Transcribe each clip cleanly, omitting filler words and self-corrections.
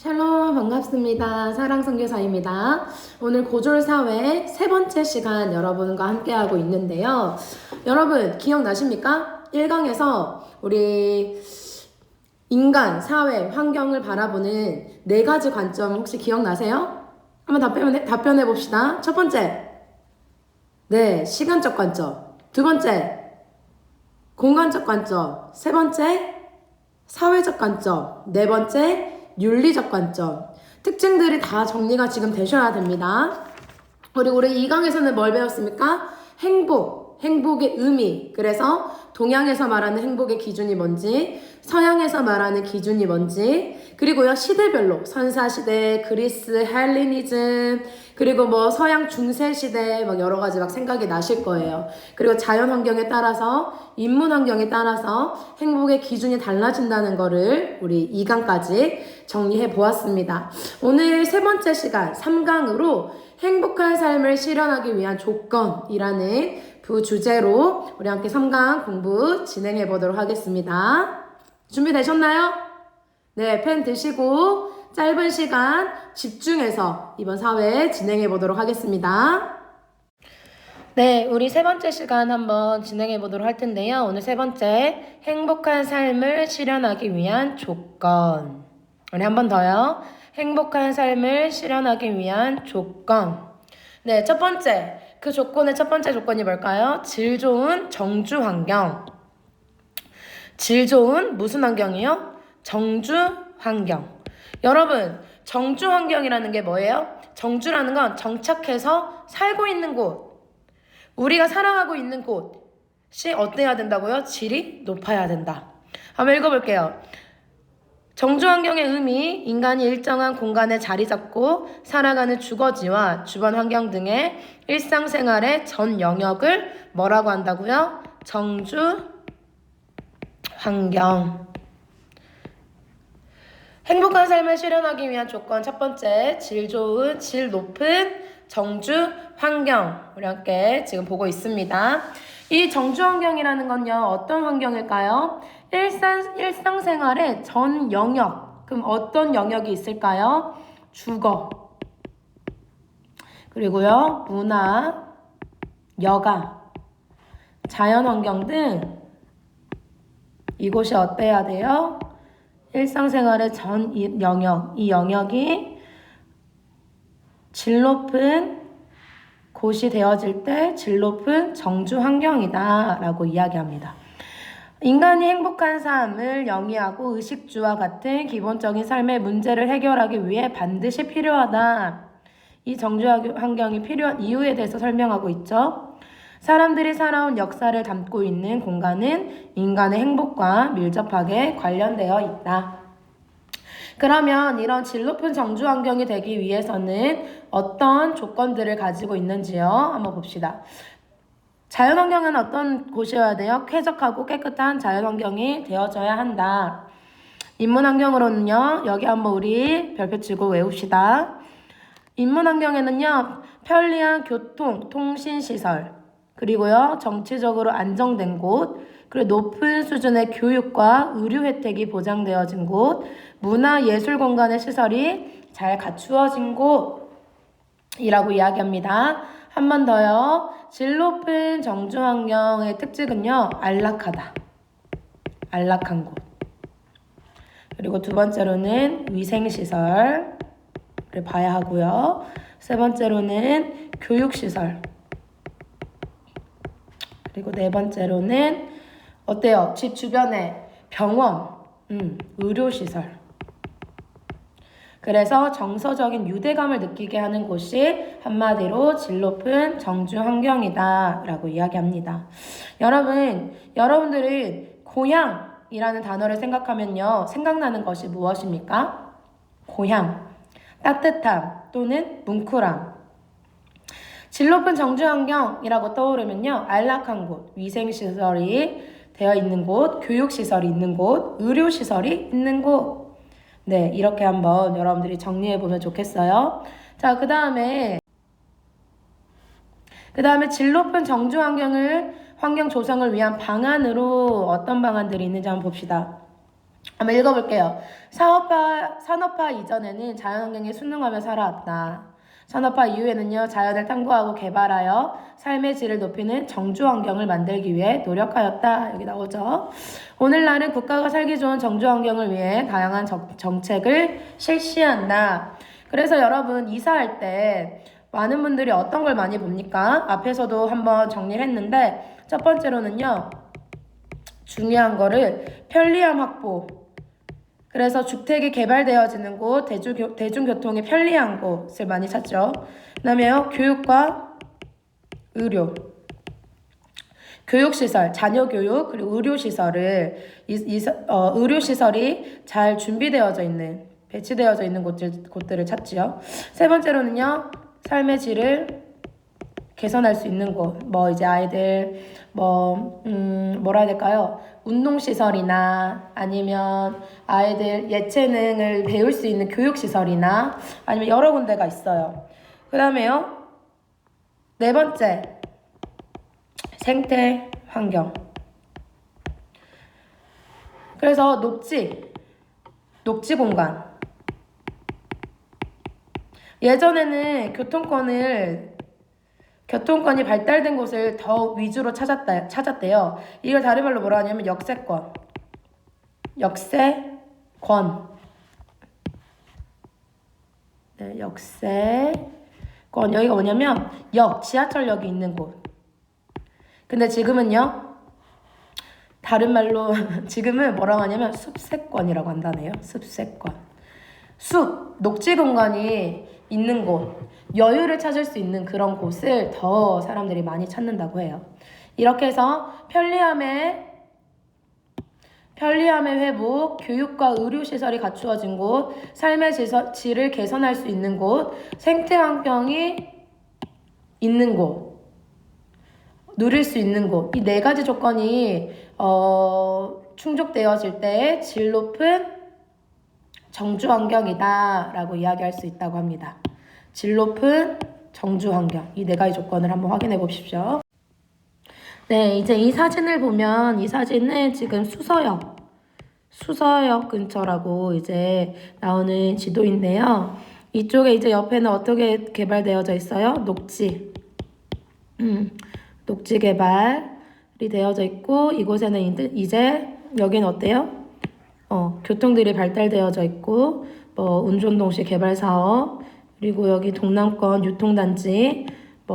샬롬 반갑습니다. 사랑선교사입니다. 오늘 고졸사회 세 번째 시간 여러분과 함께하고 있는데요. 여러분 기억나십니까? 1강에서 우리 인간, 사회, 환경을 바라보는 네 가지 관점 혹시 기억나세요? 한번 답변해 봅시다. 첫 번째, 네, 시간적 관점. 두 번째, 공간적 관점. 세 번째, 사회적 관점. 네 번째, 윤리적 관점. 특징들이 다 정리가 지금 되셔야 됩니다. 그리고 우리 2강에서는 뭘 배웠습니까? 행복의 의미. 그래서 동양에서 말하는 행복의 기준이 뭔지, 서양에서 말하는 기준이 뭔지, 그리고요 시대별로 선사시대, 그리스, 헬레니즘, 그리고 뭐 서양 중세시대 막 여러 가지 막 생각이 나실 거예요. 그리고 자연 환경에 따라서, 인문 환경에 따라서 행복의 기준이 달라진다는 거를 우리 2강까지 정리해 보았습니다. 오늘 세 번째 시간 3강으로 행복한 삶을 실현하기 위한 조건이라는 부주제로 우리 함께 3강 공부 진행해 보도록 하겠습니다. 준비되셨나요? 네, 펜 드시고 짧은 시간 집중해서 이번 사회 진행해 보도록 하겠습니다. 네, 우리 세 번째 시간 한번 진행해 보도록 할 텐데요. 오늘 세 번째, 행복한 삶을 실현하기 위한 조건. 우리 한 번 더요. 행복한 삶을 실현하기 위한 조건. 네, 첫 번째. 그 조건의 첫 번째 조건이 뭘까요? 질 좋은 정주 환경. 질 좋은 무슨 환경이요? 정주 환경. 여러분, 정주 환경이라는 게 뭐예요? 정주라는 건 정착해서 살고 있는 곳. 우리가 살아가고 있는 곳이 어때야 된다고요? 질이 높아야 된다. 한번 읽어볼게요. 정주 환경의 의미, 인간이 일정한 공간에 자리 잡고 살아가는 주거지와 주변 환경 등의 일상생활의 전 영역을 뭐라고 한다고요? 정주 환경. 행복한 삶을 실현하기 위한 조건 첫 번째, 질 좋은, 질 높은 정주 환경. 우리 함께 지금 보고 있습니다. 이 정주 환경이라는 건요, 어떤 환경일까요? 일상생활의 전 영역. 그럼 어떤 영역이 있을까요? 주거. 그리고요, 문화, 여가, 자연환경 등 이곳이 어때야 돼요? 일상생활의 전 영역, 이 영역이 질 높은 곳이 되어질 때 질 높은 정주 환경이다 라고 이야기합니다. 인간이 행복한 삶을 영위하고 의식주와 같은 기본적인 삶의 문제를 해결하기 위해 반드시 필요하다. 이 정주 환경이 필요한 이유에 대해서 설명하고 있죠. 사람들이 살아온 역사를 담고 있는 공간은 인간의 행복과 밀접하게 관련되어 있다. 그러면 이런 질 높은 정주 환경이 되기 위해서는 어떤 조건들을 가지고 있는지요? 한번 봅시다. 자연환경은 어떤 곳이어야 돼요? 쾌적하고 깨끗한 자연환경이 되어져야 한다. 인문환경으로는요, 여기 한번 우리 별표 치고 외웁시다. 인문환경에는요, 편리한 교통, 통신시설, 그리고요, 정치적으로 안정된 곳, 그리고 높은 수준의 교육과 의료 혜택이 보장되어진 곳, 문화 예술 공간의 시설이 잘 갖추어진 곳이라고 이야기합니다. 한 번 더요. 질 높은 정주 환경의 특징은요, 안락하다. 안락한 곳. 그리고 두 번째로는 위생시설을 봐야 하고요. 세 번째로는 교육시설. 그리고 네 번째로는 어때요? 집 주변에 병원, 의료시설. 그래서 정서적인 유대감을 느끼게 하는 곳이 한마디로 질 높은 정주 환경이다 라고 이야기합니다. 여러분들은 고향이라는 단어를 생각하면요, 생각나는 것이 무엇입니까? 고향, 따뜻함 또는 뭉클함. 질 높은 정주 환경이라고 떠오르면요, 안락한 곳, 위생시설이 되어 있는 곳, 교육시설이 있는 곳, 의료시설이 있는 곳. 네, 이렇게 한번 여러분들이 정리해보면 좋겠어요. 자, 그 다음에 질 높은 정주 환경 조성을 위한 방안으로 어떤 방안들이 있는지 한번 봅시다. 한번 읽어볼게요. 산업화 이전에는 자연환경에 순응하며 살아왔다. 산업화 이후에는요, 자연을 탐구하고 개발하여 삶의 질을 높이는 정주 환경을 만들기 위해 노력하였다. 여기 나오죠. 오늘날은 국가가 살기 좋은 정주 환경을 위해 다양한 정책을 실시한다. 그래서 여러분, 이사할 때 많은 분들이 어떤 걸 많이 봅니까? 앞에서도 한번 정리를 했는데, 첫 번째로는요, 중요한 거를 편리함 확보. 그래서 주택이 개발되어지는 곳, 대중교통이 편리한 곳을 많이 찾죠. 그 다음에요, 교육과 의료. 교육시설, 자녀교육, 그리고 의료시설을, 의료시설이 잘 준비되어져 있는, 배치되어져 있는 곳들을 찾지요. 세 번째로는요, 삶의 질을 개선할 수 있는 곳. 이제 아이들, 뭐라 해야 될까요? 운동시설이나 아니면 아이들 예체능을 배울 수 있는 교육시설이나 아니면 여러 군데가 있어요. 그 다음에요. 네 번째, 생태 환경. 그래서 녹지 공간. 예전에는 교통권이 발달된 곳을 더 위주로 찾았대요. 이걸 다른 말로 뭐라 하냐면 역세권. 네, 역세권. 여기가 뭐냐면 지하철역이 있는 곳. 근데 지금은요, 다른 말로 지금은 뭐라고 하냐면 숲세권이라고 한다네요. 숲세권. 녹지 공간이 있는 곳, 여유를 찾을 수 있는 그런 곳을 더 사람들이 많이 찾는다고 해요. 이렇게 해서 편리함의 회복, 교육과 의료시설이 갖추어진 곳, 삶의 질을 개선할 수 있는 곳, 생태환경이 있는 곳, 누릴 수 있는 곳, 이 네 가지 조건이 충족되어질 때 질 높은 정주 환경이다 라고 이야기할 수 있다고 합니다. 질 높은 정주 환경, 이 네 가지 조건을 한번 확인해 보십시오. 네, 이제 이 사진을 보면 이 사진은 지금 수서역 근처라고 이제 나오는 지도인데요. 이쪽에 이제 옆에는 어떻게 개발되어져 있어요? 녹지 개발이 되어져 있고, 이곳에는 이제 여기는 어때요? 교통들이 발달되어져 있고, 운전동시 개발 사업, 그리고 여기 동남권 유통단지,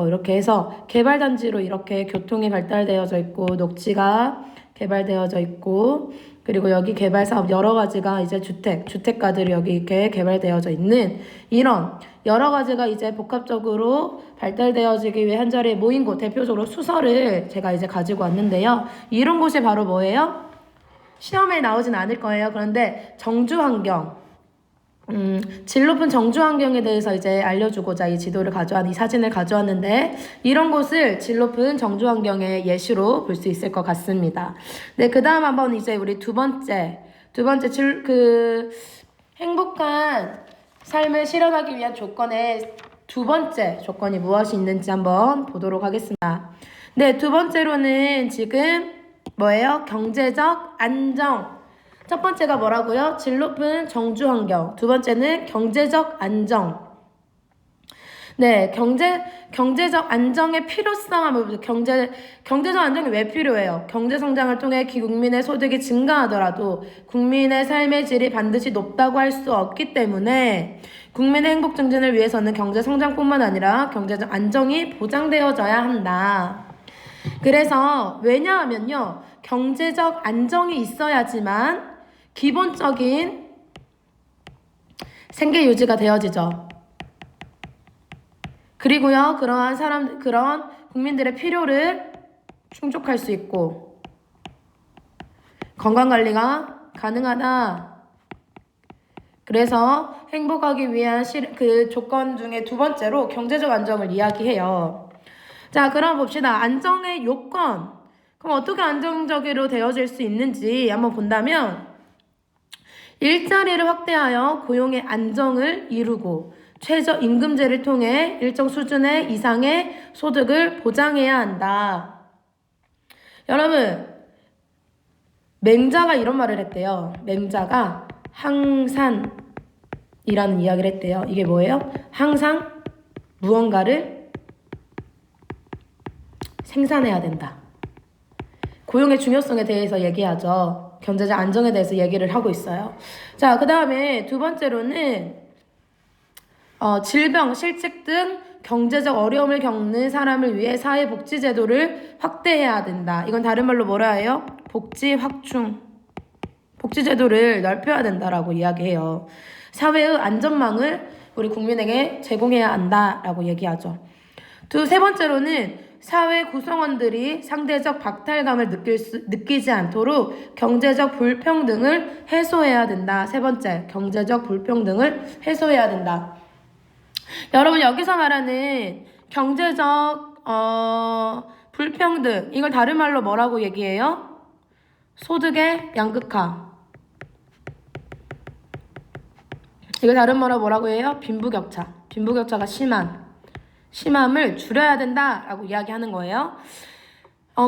이렇게 해서 개발단지로 이렇게 교통이 발달되어져 있고, 녹지가 개발되어져 있고, 그리고 여기 개발 사업 여러 가지가 이제 주택가들이 여기 이렇게 개발되어져 있는 이런 여러 가지가 이제 복합적으로 발달되어지기 위해 한 자리에 모인 곳, 대표적으로 수서를 제가 이제 가지고 왔는데요. 이런 곳이 바로 뭐예요? 시험에 나오진 않을 거예요. 그런데 정주 환경, 질 높은 정주 환경에 대해서 이제 알려주고자 이 사진을 가져왔는데, 이런 곳을 질 높은 정주 환경의 예시로 볼 수 있을 것 같습니다. 네, 그 다음 한번 이제 우리 두 번째 행복한 삶을 실현하기 위한 조건의 두 번째 조건이 무엇이 있는지 한번 보도록 하겠습니다. 네, 두 번째로는 지금 뭐예요? 경제적 안정. 첫 번째가 뭐라고요? 질 높은 정주 환경. 두 번째는 경제적 안정. 네, 경제적 안정의 필요성 한번 보세요. 경제적 안정이 왜 필요해요? 경제 성장을 통해 국민의 소득이 증가하더라도 국민의 삶의 질이 반드시 높다고 할 수 없기 때문에 국민의 행복 증진을 위해서는 경제 성장뿐만 아니라 경제적 안정이 보장되어져야 한다. 그래서 왜냐하면요, 경제적 안정이 있어야지만 기본적인 생계 유지가 되어지죠. 그리고요, 그런 국민들의 필요를 충족할 수 있고 건강관리가 가능하다. 그래서 행복하기 위한 그 조건 중에 두 번째로 경제적 안정을 이야기해요. 자, 그럼 봅시다. 안정의 요건. 그럼 어떻게 안정적으로 되어질 수 있는지 한번 본다면, 일자리를 확대하여 고용의 안정을 이루고 최저임금제를 통해 일정 수준의 이상의 소득을 보장해야 한다. 여러분, 맹자가 이런 말을 했대요. 맹자가 항산이라는 이야기를 했대요. 이게 뭐예요? 항상 무언가를 생산해야 된다. 고용의 중요성에 대해서 얘기하죠. 경제적 안정에 대해서 얘기를 하고 있어요. 자, 그 다음에 두 번째로는 질병, 실직 등 경제적 어려움을 겪는 사람을 위해 사회복지제도를 확대해야 된다. 이건 다른 말로 뭐라 해요? 복지 확충. 복지제도를 넓혀야 된다라고 이야기해요. 사회의 안전망을 우리 국민에게 제공해야 한다라고 얘기하죠. 세 번째로는 사회 구성원들이 상대적 박탈감을 느끼지 않도록 경제적 불평등을 해소해야 된다. 세 번째, 경제적 불평등을 해소해야 된다. 여러분, 여기서 말하는 경제적 불평등, 이걸 다른 말로 뭐라고 얘기해요? 소득의 양극화. 이거 다른 말로 뭐라고 해요? 빈부격차. 빈부격차가 심함을 줄여야 된다라고 이야기하는 거예요.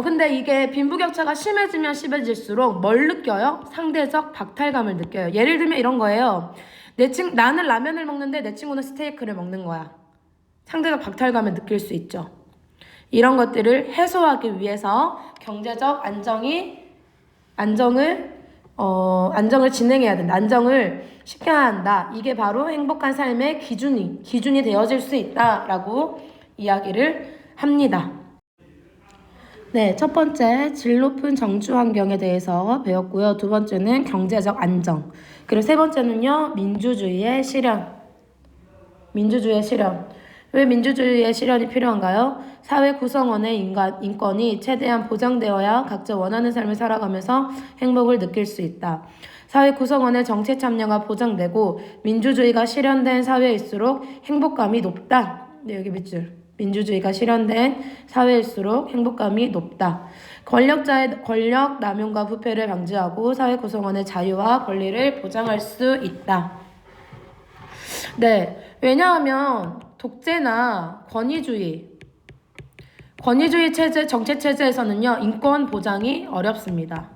근데 이게 빈부격차가 심해지면 심해질수록 뭘 느껴요? 상대적 박탈감을 느껴요. 예를 들면 이런 거예요. 나는 라면을 먹는데 내 친구는 스테이크를 먹는 거야. 상대적 박탈감을 느낄 수 있죠. 이런 것들을 해소하기 위해서 경제적 안정을 진행해야 된다. 안정을 시켜야 한다. 이게 바로 행복한 삶의 기준이 되어질 수 있다라고 이야기를 합니다. 네, 첫 번째 질 높은 정치 환경에 대해서 배웠고요. 두 번째는 경제적 안정. 그리고 세 번째는요, 민주주의의 실현. 왜 민주주의의 실현이 필요한가요? 사회 구성원의 인권이 최대한 보장되어야 각자 원하는 삶을 살아가면서 행복을 느낄 수 있다. 사회 구성원의 정치 참여가 보장되고 민주주의가 실현된 사회일수록 행복감이 높다. 네, 여기 밑줄. 민주주의가 실현된 사회일수록 행복감이 높다. 권력자의 권력 남용과 부패를 방지하고 사회 구성원의 자유와 권리를 보장할 수 있다. 네, 왜냐하면 독재나 권위주의 체제, 정치 체제에서는요, 인권 보장이 어렵습니다.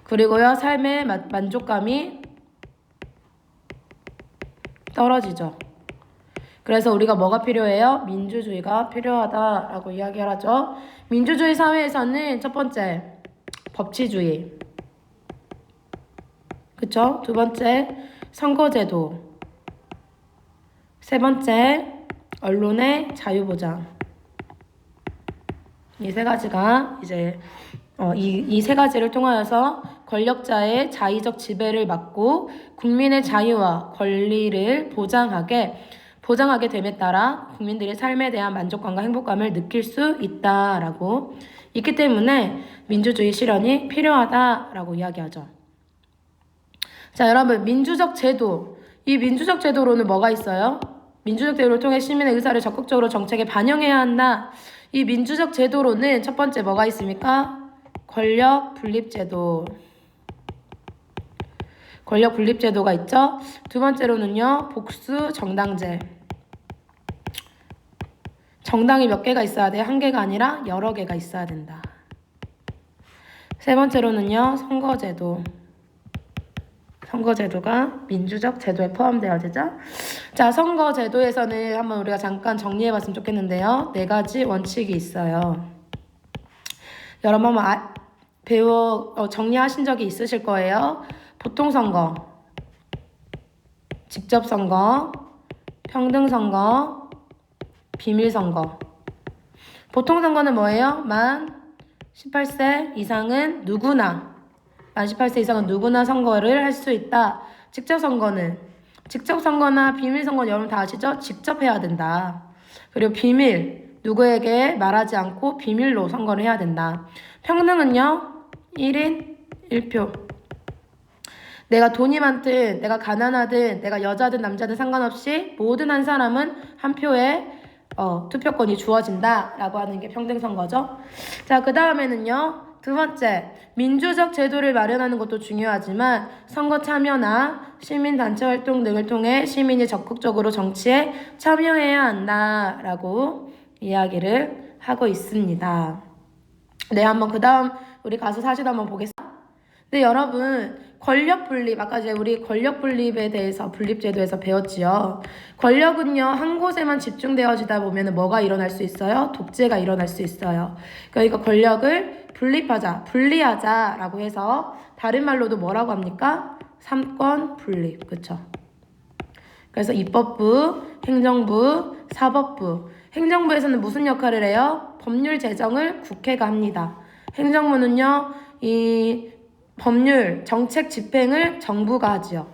그리고요, 삶의 만족감이 떨어지죠. 그래서 우리가 뭐가 필요해요? 민주주의가 필요하다라고 이야기를 하죠. 민주주의 사회에서는 첫 번째, 법치주의. 그쵸? 두 번째, 선거제도. 세 번째, 언론의 자유보장. 이 세 가지가 이제 이 세 가지를 통하여서 권력자의 자의적 지배를 막고 국민의 자유와 권리를 보장하게 됨에 따라 국민들이 삶에 대한 만족감과 행복감을 느낄 수 있다라고 있기 때문에 민주주의 실현이 필요하다라고 이야기하죠. 자, 여러분, 민주적 제도. 이 민주적 제도로는 뭐가 있어요? 민주적 제도를 통해 시민의 의사를 적극적으로 정책에 반영해야 한다. 이 민주적 제도로는 첫 번째 뭐가 있습니까? 권력 분립제도. 권력 분립제도가 있죠. 두 번째로는요, 복수 정당제. 정당이 몇 개가 있어야 돼? 한 개가 아니라 여러 개가 있어야 된다. 세 번째로는요, 선거제도. 선거제도가 민주적 제도에 포함되어야 되죠. 자, 선거제도에서는 한번 우리가 잠깐 정리해봤으면 좋겠는데요. 4가지 원칙이 있어요. 여러분 한번 정리하신 적이 있으실 거예요. 보통선거, 직접선거, 평등선거, 비밀선거. 보통선거는 뭐예요? 만 18세 이상은 누구나 선거를 할 수 있다. 직접선거나 비밀선거는 여러분 다 아시죠? 직접 해야 된다. 그리고 비밀, 누구에게 말하지 않고 비밀로 선거를 해야 된다. 평등은요, 1인 1표. 내가 돈이 많든 내가 가난하든 내가 여자든 남자든 상관없이 모든 한 사람은 한 표에 투표권이 주어진다라고 하는 게 평등선거죠. 자, 그 다음에는요, 두 번째, 민주적 제도를 마련하는 것도 중요하지만 선거 참여나 시민단체 활동 등을 통해 시민이 적극적으로 정치에 참여해야 한다라고 이야기를 하고 있습니다. 네, 한번 그 다음 우리 가수 사진 한번 보겠습니다. 네, 여러분, 권력 분립, 아까 이제 우리 권력 분립에 대해서 분립제도에서 배웠지요. 권력은요, 한 곳에만 집중되어지다 보면 뭐가 일어날 수 있어요? 독재가 일어날 수 있어요. 그러니까 권력을 분리하자라고 해서 다른 말로도 뭐라고 합니까? 삼권 분립, 그쵸? 그래서 입법부, 행정부, 사법부. 행정부에서는 무슨 역할을 해요? 법률 제정을 국회가 합니다. 행정부는요, 이 법률, 정책 집행을 정부가 하지요.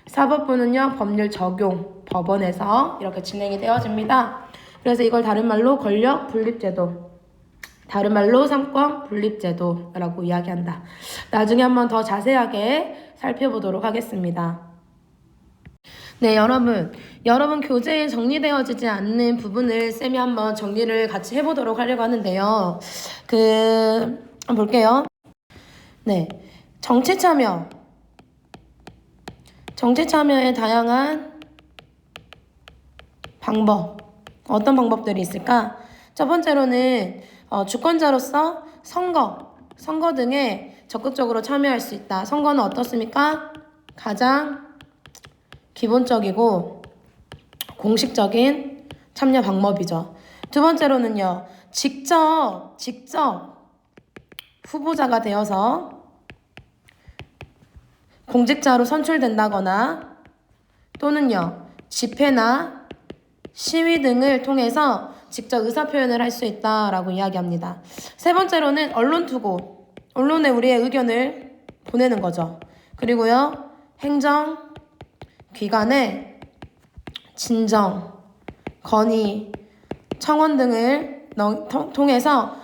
사법부는요, 법률 적용, 법원에서 이렇게 진행이 되어집니다. 그래서 이걸 다른 말로 권력 분립제도, 다른 말로 삼권 분립제도라고 이야기한다. 나중에 한번 더 자세하게 살펴보도록 하겠습니다. 네, 여러분 교재에 정리되어지지 않는 부분을 쌤이 한번 정리를 같이 해보도록 하려고 하는데요. 한번 볼게요. 네, 정치참여의 다양한 방법, 어떤 방법들이 있을까? 첫 번째로는 주권자로서 선거 등에 적극적으로 참여할 수 있다. 선거는 어떻습니까? 가장 기본적이고 공식적인 참여 방법이죠. 두 번째로는요, 직접 후보자가 되어서 공직자로 선출된다거나 또는요, 집회나 시위 등을 통해서 직접 의사표현을 할 수 있다라고 이야기합니다. 세 번째로는 언론투고, 언론에 우리의 의견을 보내는 거죠. 그리고요, 행정기관의 진정, 건의, 청원 등을 통해서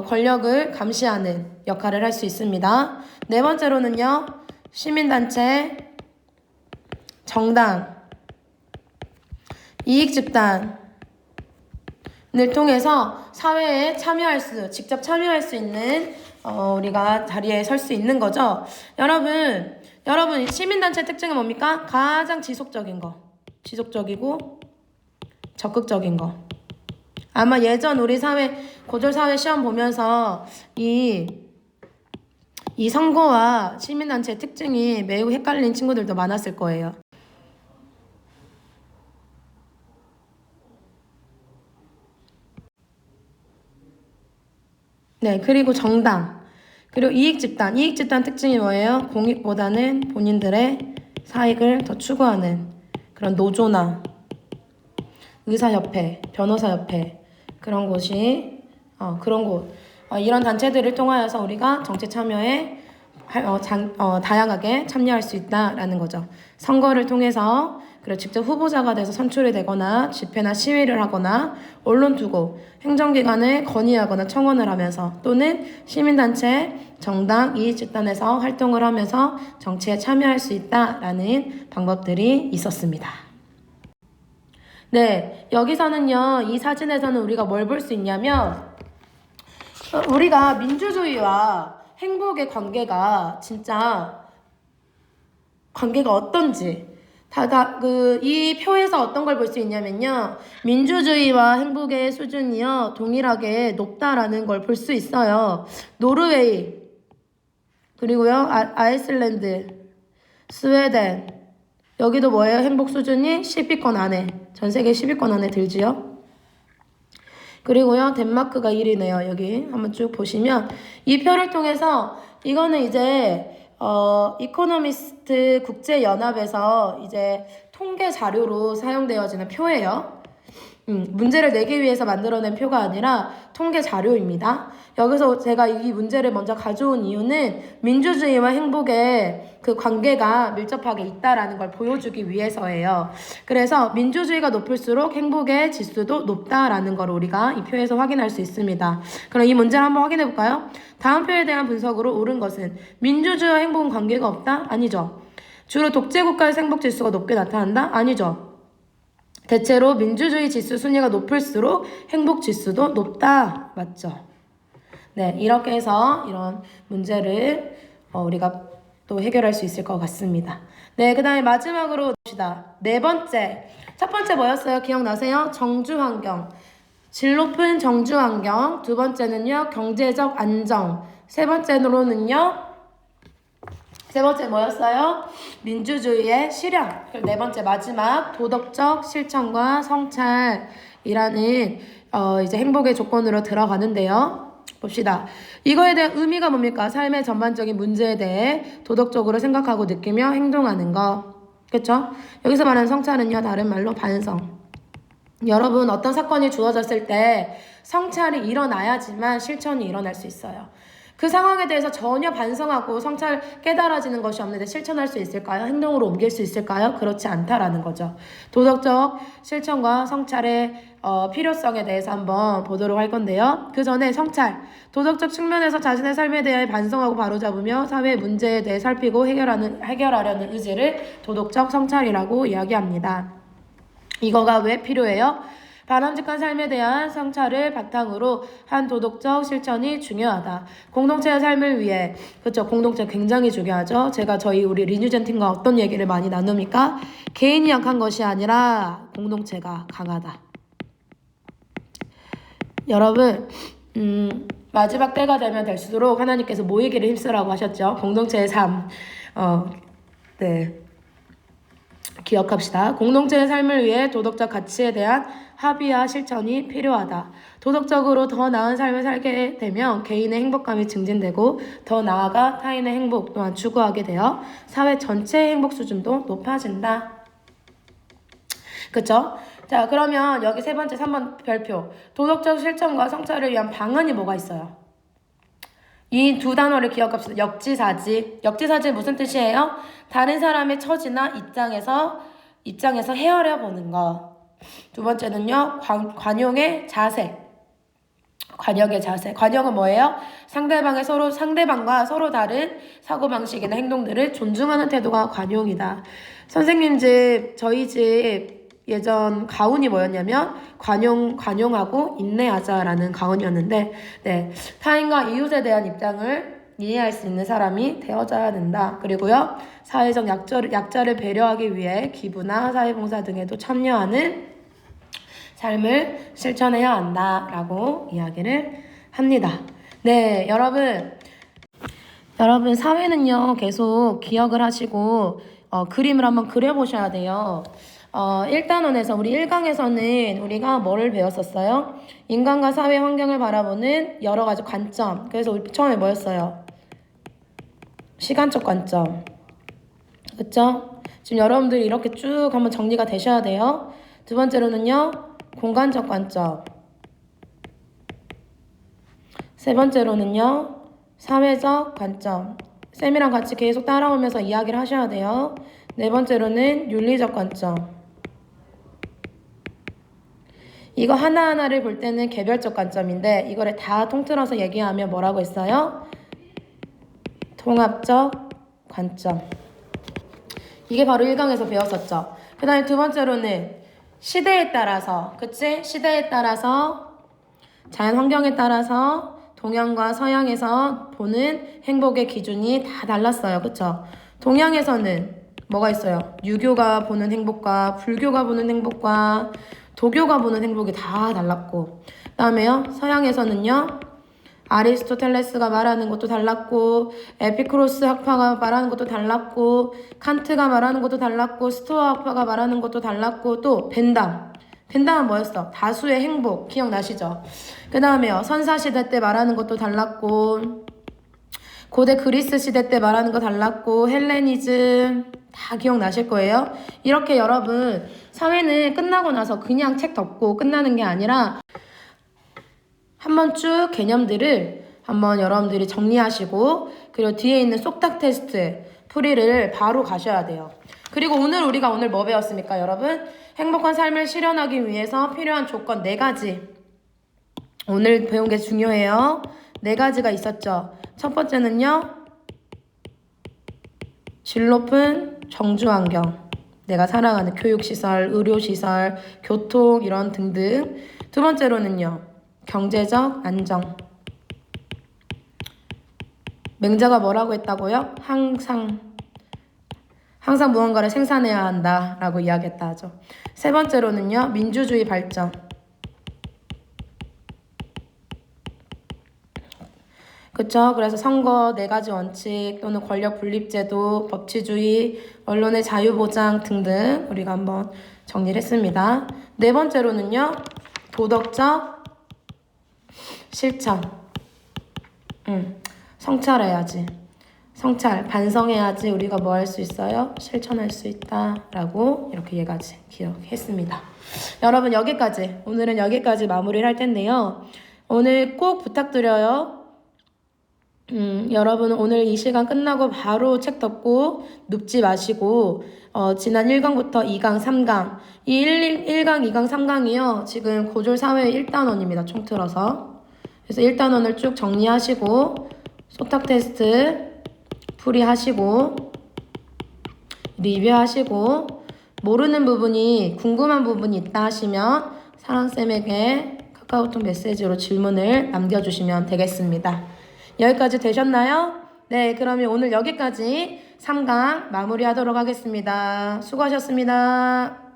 권력을 감시하는 역할을 할 수 있습니다. 네 번째로는요, 시민단체, 정당, 이익집단을 통해서 사회에 직접 참여할 수 있는 우리가 자리에 설 수 있는 거죠. 여러분 시민단체 특징은 뭡니까? 가장 지속적이고 적극적인 거. 아마 예전 우리 고졸사회 시험 보면서 이 선거와 시민단체의 특징이 매우 헷갈린 친구들도 많았을 거예요. 네, 그리고 정당, 그리고 이익집단 특징이 뭐예요? 공익보다는 본인들의 사익을 더 추구하는 그런 노조나 의사협회, 변호사협회 그런 곳이 이런 단체들을 통하여서 우리가 정치 참여에 다양하게 참여할 수 있다라는 거죠. 선거를 통해서 그리고 직접 후보자가 돼서 선출이 되거나 집회나 시위를 하거나 언론 투고, 행정기관을 건의하거나 청원을 하면서 또는 시민단체, 정당, 이익집단에서 활동을 하면서 정치에 참여할 수 있다라는 방법들이 있었습니다. 네, 여기서는요, 이 사진에서는 우리가 뭘 볼 수 있냐면 우리가 민주주의와 행복의 관계가 어떤지 이 표에서 어떤 걸 볼 수 있냐면요, 민주주의와 행복의 수준이요 동일하게 높다라는 걸 볼 수 있어요. 노르웨이, 그리고요 아이슬란드, 스웨덴, 여기도 뭐예요? 행복 수준이 10위권 안에, 전 세계 10위권 안에 들지요. 그리고요 덴마크가 1위네요. 여기 한번 쭉 보시면 이 표를 통해서, 이거는 이제 이코노미스트 국제연합에서 이제 통계 자료로 사용되어지는 표예요. 문제를 내기 위해서 만들어낸 표가 아니라 통계 자료입니다. 여기서 제가 이 문제를 먼저 가져온 이유는 민주주의와 행복의 그 관계가 밀접하게 있다라는 걸 보여주기 위해서예요. 그래서 민주주의가 높을수록 행복의 지수도 높다라는 걸 우리가 이 표에서 확인할 수 있습니다. 그럼 이 문제를 한번 확인해 볼까요? 다음 표에 대한 분석으로 옳은 것은 민주주의와 행복은 관계가 없다? 아니죠. 주로 독재국가의 행복지수가 높게 나타난다? 아니죠. 대체로 민주주의 지수 순위가 높을수록 행복지수도 높다. 맞죠? 네, 이렇게 해서 이런 문제를 우리가 또 해결할 수 있을 것 같습니다. 네, 그 다음에 마지막으로 봅시다. 첫 번째 뭐였어요? 기억나세요? 정주환경. 질 높은 정주환경. 두 번째는요, 경제적 안정. 세 번째로는요. 세 번째 뭐였어요? 민주주의의 실현. 그리고 네 번째 마지막 도덕적 실천과 성찰이라는 이제 행복의 조건으로 들어가는데요. 봅시다. 이거에 대한 의미가 뭡니까? 삶의 전반적인 문제에 대해 도덕적으로 생각하고 느끼며 행동하는 거. 그쵸? 여기서 말하는 성찰은요, 다른 말로 반성. 여러분, 어떤 사건이 주어졌을 때 성찰이 일어나야지만 실천이 일어날 수 있어요. 그 상황에 대해서 전혀 반성하고 성찰 깨달아지는 것이 없는데 실천할 수 있을까요? 행동으로 옮길 수 있을까요? 그렇지 않다라는 거죠. 도덕적 실천과 성찰의 필요성에 대해서 한번 보도록 할 건데요. 그 전에 성찰, 도덕적 측면에서 자신의 삶에 대해 반성하고 바로잡으며 사회 문제에 대해 살피고 해결하려는 의지를 도덕적 성찰이라고 이야기합니다. 이거가 왜 필요해요? 바람직한 삶에 대한 성찰을 바탕으로 한 도덕적 실천이 중요하다. 공동체의 삶을 위해, 그렇죠? 공동체 굉장히 중요하죠. 제가 우리 리뉴젠 팀과 어떤 얘기를 많이 나눕니까? 개인이 약한 것이 아니라 공동체가 강하다. 여러분, 마지막 때가 되면 될수록 하나님께서 모이기를 힘쓰라고 하셨죠. 공동체의 삶, 네. 기억합시다. 공동체의 삶을 위해 도덕적 가치에 대한 합의와 실천이 필요하다. 도덕적으로 더 나은 삶을 살게 되면 개인의 행복감이 증진되고 더 나아가 타인의 행복 또한 추구하게 되어 사회 전체의 행복 수준도 높아진다. 그쵸? 자, 그러면 여기 세 번째 3번 별표. 도덕적 실천과 성찰을 위한 방안이 뭐가 있어요? 이 두 단어를 기억합시다. 역지사지. 역지사지 무슨 뜻이에요? 다른 사람의 처지나 입장에서 헤아려 보는 거. 두 번째는요. 관용의 자세. 관용의 자세. 관용은 뭐예요? 상대방과 서로 다른 사고방식이나 행동들을 존중하는 태도가 관용이다. 선생님 집, 저희 집 예전 가훈이 뭐였냐면 관용하고 인내하자라는 가훈이었는데, 네, 타인과 이웃에 대한 입장을 이해할 수 있는 사람이 되어져야 된다. 그리고요, 사회적 약자를 배려하기 위해 기부나 사회봉사 등에도 참여하는 삶을 실천해야 한다라고 이야기를 합니다. 네, 여러분 사회는요 계속 기억을 하시고 그림을 한번 그려보셔야 돼요. 1단원에서 우리 1강에서는 우리가 뭐를 배웠었어요? 인간과 사회 환경을 바라보는 여러 가지 관점. 그래서 우리 처음에 뭐였어요? 시간적 관점. 그쵸? 지금 여러분들이 이렇게 쭉 한번 정리가 되셔야 돼요. 두 번째로는요, 공간적 관점. 세 번째로는요, 사회적 관점. 쌤이랑 같이 계속 따라오면서 이야기를 하셔야 돼요. 네 번째로는 윤리적 관점. 이거 하나하나를 볼 때는 개별적 관점인데 이거를 다 통틀어서 얘기하면 뭐라고 했어요? 통합적 관점. 이게 바로 1강에서 배웠었죠. 그 다음에 두 번째로는 시대에 따라서, 그치? 시대에 따라서, 자연 환경에 따라서 동양과 서양에서 보는 행복의 기준이 다 달랐어요. 그쵸? 동양에서는 뭐가 있어요? 유교가 보는 행복과 불교가 보는 행복과 도교가 보는 행복이 다 달랐고, 그 다음에요, 서양에서는요, 아리스토텔레스가 말하는 것도 달랐고, 에피쿠로스 학파가 말하는 것도 달랐고, 칸트가 말하는 것도 달랐고, 스토아 학파가 말하는 것도 달랐고, 또 벤담은 뭐였어? 다수의 행복, 기억나시죠? 그 다음에요, 선사시대 때 말하는 것도 달랐고, 고대 그리스 시대 때 말하는 거 달랐고, 헬레니즘 다 기억나실 거예요. 이렇게 여러분, 사회는 끝나고 나서 그냥 책 덮고 끝나는 게 아니라 한번 쭉 개념들을 한번 여러분들이 정리하시고, 그리고 뒤에 있는 쏙닥 테스트 풀이를 바로 가셔야 돼요. 그리고 우리가 오늘 뭐 배웠습니까, 여러분? 행복한 삶을 실현하기 위해서 필요한 조건 4가지. 오늘 배운 게 중요해요. 4가지가 있었죠. 첫 번째는요, 질 높은 정주환경. 내가 살아가는 교육시설, 의료시설, 교통 이런 등등. 두 번째로는요, 경제적 안정. 맹자가 뭐라고 했다고요? 항상 무언가를 생산해야 한다라고 이야기했다 하죠. 세 번째로는요, 민주주의 발전. 그쵸? 그래서 선거 4가지 원칙 또는 권력 분립제도, 법치주의, 언론의 자유보장 등등 우리가 한번 정리를 했습니다. 4번째로는요. 도덕적 실천. 성찰해야지. 성찰, 반성해야지 우리가 뭐 할 수 있어요? 실천할 수 있다라고 이렇게 얘까지 기억했습니다. 여러분 오늘은 여기까지 마무리를 할 텐데요. 오늘 꼭 부탁드려요. 여러분 오늘 이 시간 끝나고 바로 책 덮고 눕지 마시고 지난 1강부터 2강, 3강 이 1강, 2강, 3강이요. 지금 고졸 사회 1단원입니다. 총틀어서. 그래서 1단원을 쭉 정리하시고 소탁 테스트 풀이하시고 리뷰하시고 모르는 부분이 궁금한 부분이 있다 하시면 사랑쌤에게 카카오톡 메시지로 질문을 남겨주시면 되겠습니다. 여기까지 되셨나요? 네, 그러면 오늘 여기까지 3강 마무리하도록 하겠습니다. 수고하셨습니다.